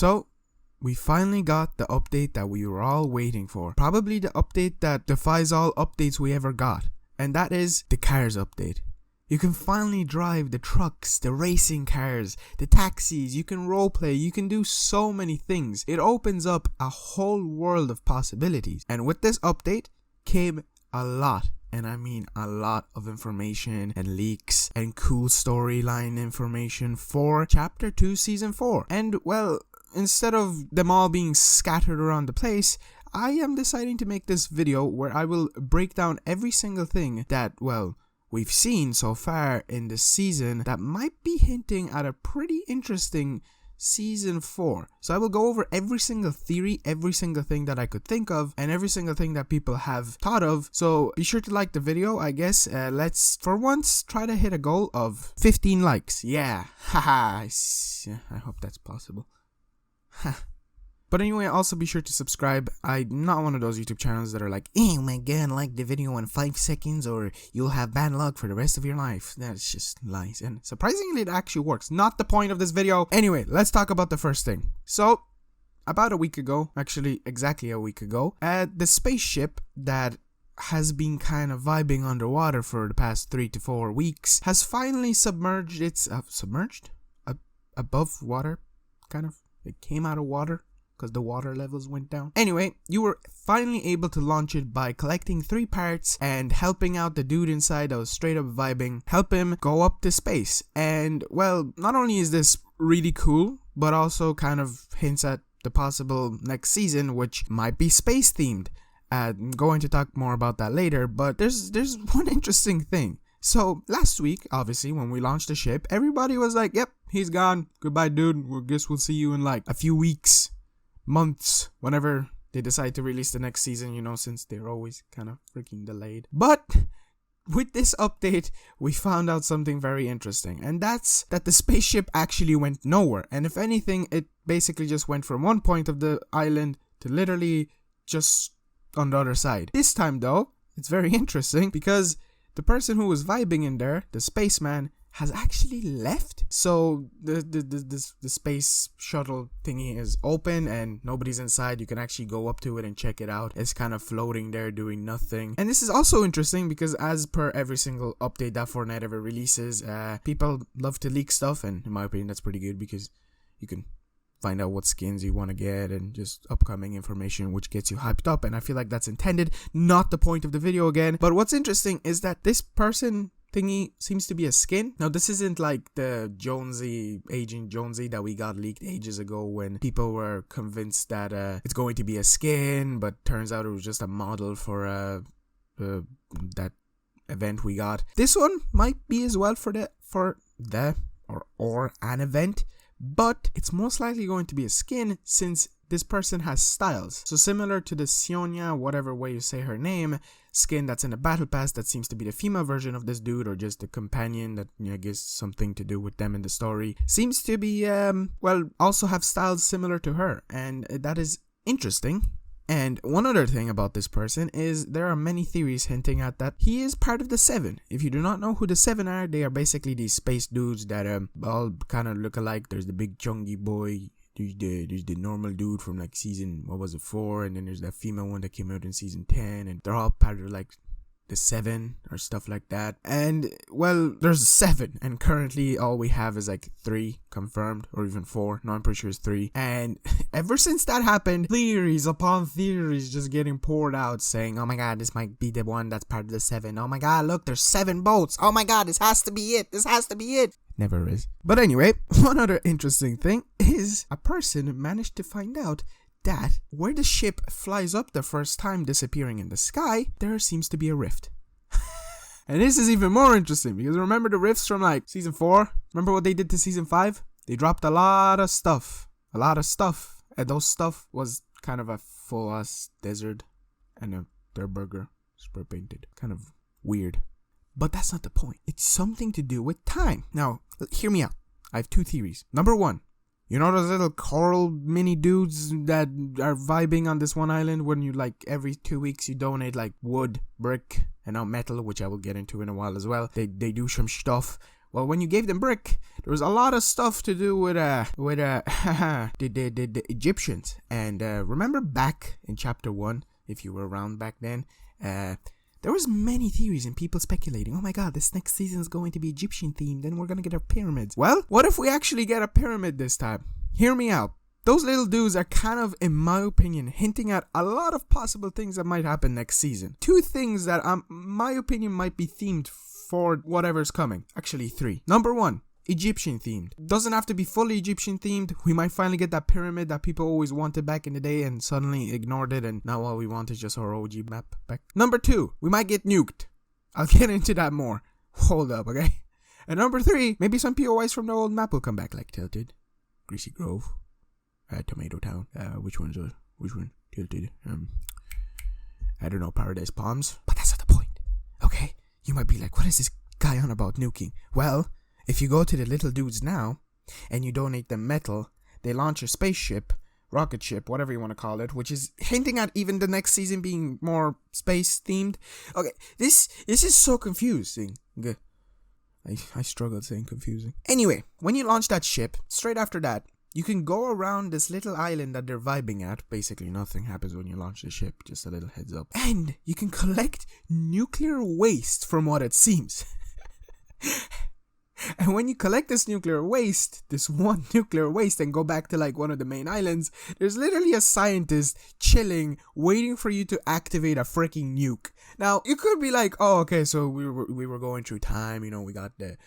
So, we finally got the update that we were all waiting for. Probably the update that defies all updates we ever got. And that is the cars update. You can finally drive the trucks, the racing cars, the taxis, you can roleplay, you can do so many things. It opens up a whole world of possibilities. And with this update came a lot, and I mean a lot of information and leaks and cool storyline information for Chapter 2 Season 4. And well, instead of them all being scattered around the place, I am deciding to make this video where I will break down every single thing that, well, we've seen so far in this season that might be hinting at a pretty interesting Season 4. So I will go over every single theory, every single thing that I could think of, and every single thing that people have thought of. So be sure to like the video, I guess. Let's, for once, try to hit a goal of 15 likes. Yeah, haha, I hope that's possible. But anyway, also be sure to subscribe. I'm not one of those YouTube channels that are like, oh my god, like the video in 5 seconds or you'll have bad luck for the rest of your life. That's just lies. And surprisingly, it actually works. Not the point of this video. Anyway, let's talk about the first thing. So, about a week ago, actually exactly a week ago, the spaceship that has been kind of vibing underwater for the past 3 to 4 weeks has finally submerged its... above water, kind of. It came out of water because the water levels went down. Anyway, you were finally able to launch it by collecting 3 parts and helping out the dude inside that was straight up vibing, help him go up to space. And well, not only is this really cool, but also kind of hints at the possible next season, which might be space themed. I'm going to talk more about that later, but there's one interesting thing. So last week, obviously, when we launched the ship, everybody was like, yep, he's gone. Goodbye, dude. We guess we'll see you in like a few weeks, months, whenever they decide to release the next season, you know, since they're always kind of freaking delayed. But with this update, we found out something very interesting, and that's that the spaceship actually went nowhere. And if anything, it basically just went from one point of the island to literally just on the other side. This time, though, it's very interesting because the person who was vibing in there, the spaceman, has actually left. So the space shuttle thingy is open and nobody's inside. You can actually go up to it and check it out. It's kind of floating there doing nothing. And this is also interesting because as per every single update that Fortnite ever releases, people love to leak stuff, and in my opinion that's pretty good because you can find out what skins you want to get and just upcoming information which gets you hyped up, and I feel like that's intended, not the point of the video again. But what's interesting is that this person thingy seems to be a skin. Now this isn't like the Agent Jonesy that we got leaked ages ago when people were convinced that it's going to be a skin, but turns out it was just a model for that event we got. This one might be as well for an event, but it's most likely going to be a skin since this person has styles. So similar to the Sionia, whatever way you say her name, skin that's in the battle pass that seems to be the female version of this dude, or just a companion that, you know, gives something to do with them in the story, seems to be, also have styles similar to her, and that is interesting. And one other thing about this person is there are many theories hinting at that he is part of the 7. If you do not know who the 7 are, they are basically these space dudes that all kind of look alike. There's the big chunky boy, there's the normal dude from like season, 4, and then there's that female one that came out in season 10, and they're all part of like the 7 or stuff like that. And well, there's 7, and currently all we have is like 3 confirmed, or even 4. No, I'm pretty sure it's 3. And ever since that happened, theories upon theories just getting poured out saying, oh my god, this might be the one that's part of the 7. Oh my god, look, there's 7 boats. Oh my god, this has to be it. This has to be it. Never is. But anyway, one other interesting thing is a person managed to find out that where the ship flies up the first time disappearing in the sky, there seems to be a rift. And this is even more interesting because remember the rifts from like season 4? Remember what they did to season 5? They dropped a lot of stuff. And those stuff was kind of a full ass desert and their burger spray painted. Kind of weird. But that's not the point. It's something to do with time. Now, hear me out. I have 2 theories. Number 1. You know those little coral mini dudes that are vibing on this one island when you like every 2 weeks you donate like wood, brick, and now metal, which I will get into in a while as well. They do some stuff Well, when you gave them brick, there was a lot of stuff to do with the Egyptians. And remember back in chapter 1, if you were around back then, there was many theories and people speculating, oh my god, this next season is going to be Egyptian themed, then we're going to get our pyramids. Well, what if we actually get a pyramid this time? Hear me out. Those little dudes are kind of, in my opinion, hinting at a lot of possible things that might happen next season. 2 things that, my opinion, might be themed for whatever's coming. Actually, 3. Number 1, Egyptian themed. Doesn't have to be fully Egyptian themed. We might finally get that pyramid that people always wanted back in the day and suddenly ignored it, and now all we want is just our OG map back. Number 2, we might get nuked. I'll get into that more. Hold up, okay? And number 3, maybe some POIs from the old map will come back, like Tilted, Greasy Grove, Tomato Town. Which one? Tilted. I don't know, Paradise Palms. But that's not the point, okay? You might be like, what is this guy on about nuking? Well, if you go to the little dudes now, and you donate them metal, they launch a spaceship, rocket ship, whatever you want to call it, which is hinting at even the next season being more space themed. Okay, this is so confusing. I struggled saying confusing. Anyway, when you launch that ship, straight after that, you can go around this little island that they're vibing at. Basically, nothing happens when you launch the ship, just a little heads up. And you can collect nuclear waste from what it seems. And when you collect this nuclear waste, and go back to like one of the main islands, there's literally a scientist chilling, waiting for you to activate a freaking nuke. Now, you could be like, oh, okay, so we were going through time, you know, we got the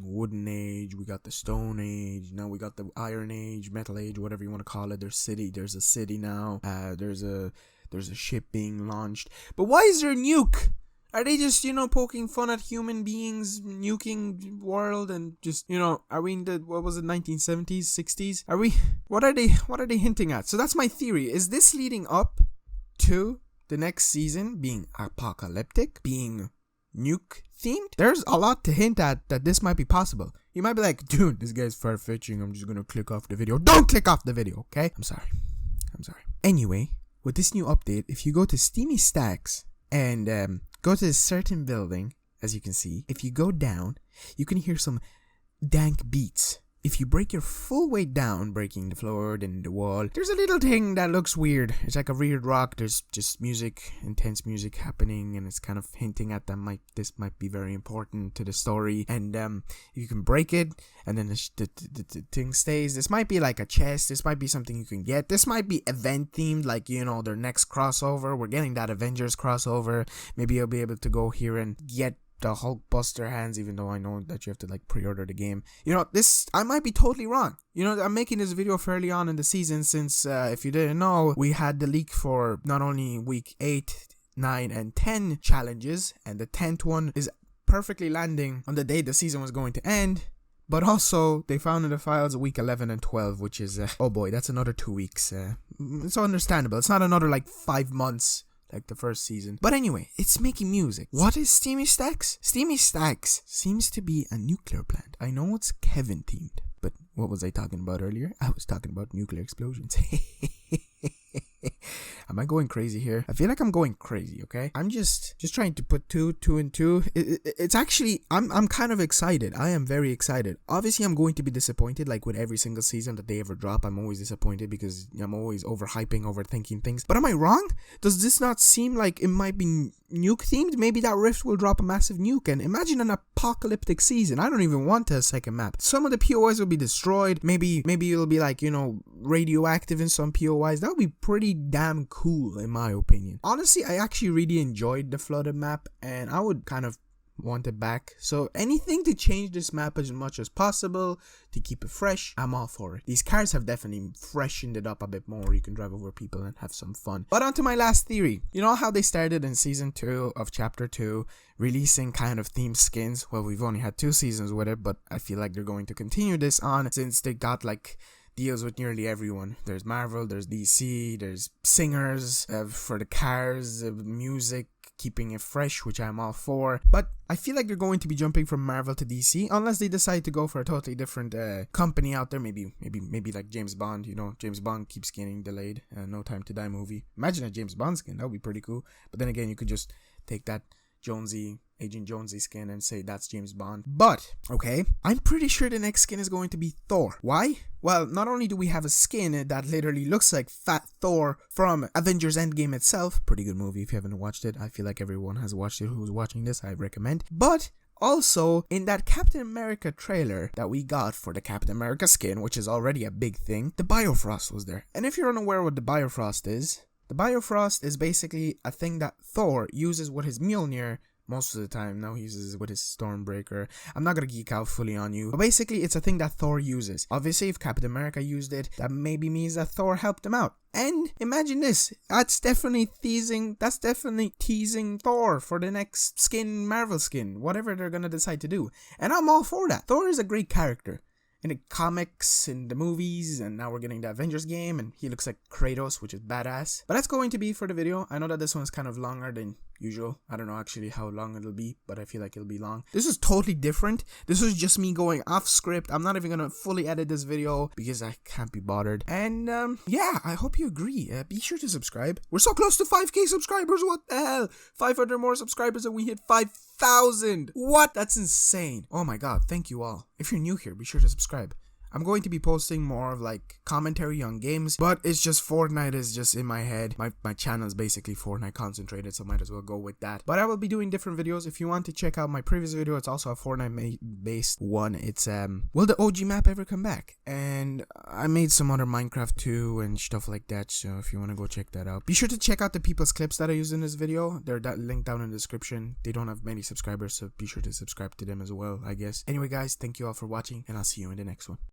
wooden age, we got the stone age, now we got the iron age, metal age, whatever you want to call it. There's a city now, there's a ship being launched. But why is there a nuke? Are they just, poking fun at human beings, nuking world, and just, are we in the, 1970s, 60s? What are they hinting at? So that's my theory. Is this leading up to the next season being apocalyptic, being nuke themed? There's a lot to hint at that this might be possible. You might be like, dude, this guy's far-fetching, I'm just gonna click off the video. Don't click off the video, okay? I'm sorry. Anyway, with this new update, if you go to Steamy Stacks and, go to a certain building, as you can see. If you go down, you can hear some dank beats. If you break your full weight down, breaking the floor, then the wall, there's a little thing that looks weird. It's like a weird rock. There's just music, intense music happening, and it's kind of hinting at that this might be very important to the story. And you can break it, and then the thing stays. This might be like a chest. This might be something you can get. This might be event themed, like their next crossover. We're getting that Avengers crossover. Maybe you'll be able to go here and get the Hulkbuster hands, even though I know that you have to pre-order the game. This, I might be totally wrong. I'm making this video fairly on in the season, since if you didn't know, we had the leak for not only week 8, 9, and 10 challenges, and the 10th one is perfectly landing on the day the season was going to end. But also, they found in the files week 11 and 12, which is, oh boy, that's another 2 weeks. It's understandable. It's not another 5 months like the first season. But anyway, it's making music. What is Steamy Stacks? Steamy Stacks seems to be a nuclear plant. I know it's Kevin themed, but what was I talking about earlier? I was talking about nuclear explosions. Am I going crazy here? I feel like I'm going crazy, okay? I'm just trying to put two and two. It's actually, I'm kind of excited. I am very excited. Obviously, I'm going to be disappointed, like with every single season that they ever drop. I'm always disappointed because I'm always overhyping, overthinking things. But am I wrong? Does this not seem like it might be nuke themed? Maybe that rift will drop a massive nuke, and imagine an apocalyptic season. I don't even want a second map. Some of the POIs will be destroyed. Maybe it'll be radioactive in some POIs. That would be pretty damn cool, in my opinion. Honestly, I actually really enjoyed the flooded map, and I would kind of want it back. So anything to change this map as much as possible to keep it fresh, I'm all for it. These cars have definitely freshened it up a bit more. You can drive over people and have some fun. But on to my last theory. You know how they started in season 2 of chapter 2 releasing kind of themed skins? Well, we've only had 2 seasons with it, but I feel like they're going to continue this on, since they got deals with nearly everyone. There's Marvel, there's DC, there's singers for the cars, music, keeping it fresh, which I'm all for. But I feel like they're going to be jumping from Marvel to DC, unless they decide to go for a totally different company out there. Maybe like James Bond. James Bond keeps getting delayed. No Time to Die movie. Imagine a James Bond skin. That would be pretty cool. But then again, you could just take that Agent Jonesy skin and say that's James Bond. But, okay, I'm pretty sure the next skin is going to be Thor. Why? Well, not only do we have a skin that literally looks like Fat Thor from Avengers Endgame itself, pretty good movie if you haven't watched it. I feel like everyone has watched it who's watching this, I recommend. But also, in that Captain America trailer that we got for the Captain America skin, which is already a big thing, the Biofrost was there. And if you're unaware what the Biofrost is, the Biofrost is basically a thing that Thor uses with his Mjolnir most of the time. Now he uses it with his Stormbreaker. I'm not gonna geek out fully on you, but basically it's a thing that Thor uses. Obviously, if Captain America used it, that maybe means that Thor helped him out. And imagine this, that's definitely teasing Thor for the next skin, Marvel skin, whatever they're gonna decide to do. And I'm all for that. Thor is a great character. In the comics, in the movies, and now we're getting the Avengers game, and he looks like Kratos, which is badass. But that's going to be for the video. I know that this one's kind of longer than usual. I don't know actually how long it'll be, but I feel like it'll be long. This is totally different. This is just me going off script. I'm not even gonna fully edit this video because I can't be bothered. And yeah, I hope you agree. Be sure to subscribe. We're so close to 5k subscribers. What the hell? 500 more subscribers and we hit 5,000. What? That's insane. Oh my god, thank you all. If you're new here, be sure to subscribe. I'm going to be posting more of like commentary on games, but it's just Fortnite is just in my head. My channel is basically Fortnite concentrated, so might as well go with that. But I will be doing different videos. If you want to check out my previous video, it's also a Fortnite based one. It's will the OG map ever come back? And I made some other Minecraft too and stuff like that, so if you want to go check that out, be sure to check out the people's clips that I used in this video. They're linked down in the description. They don't have many subscribers, so be sure to subscribe to them as well, I guess. Anyway guys, thank you all for watching, and I'll see you in the next one.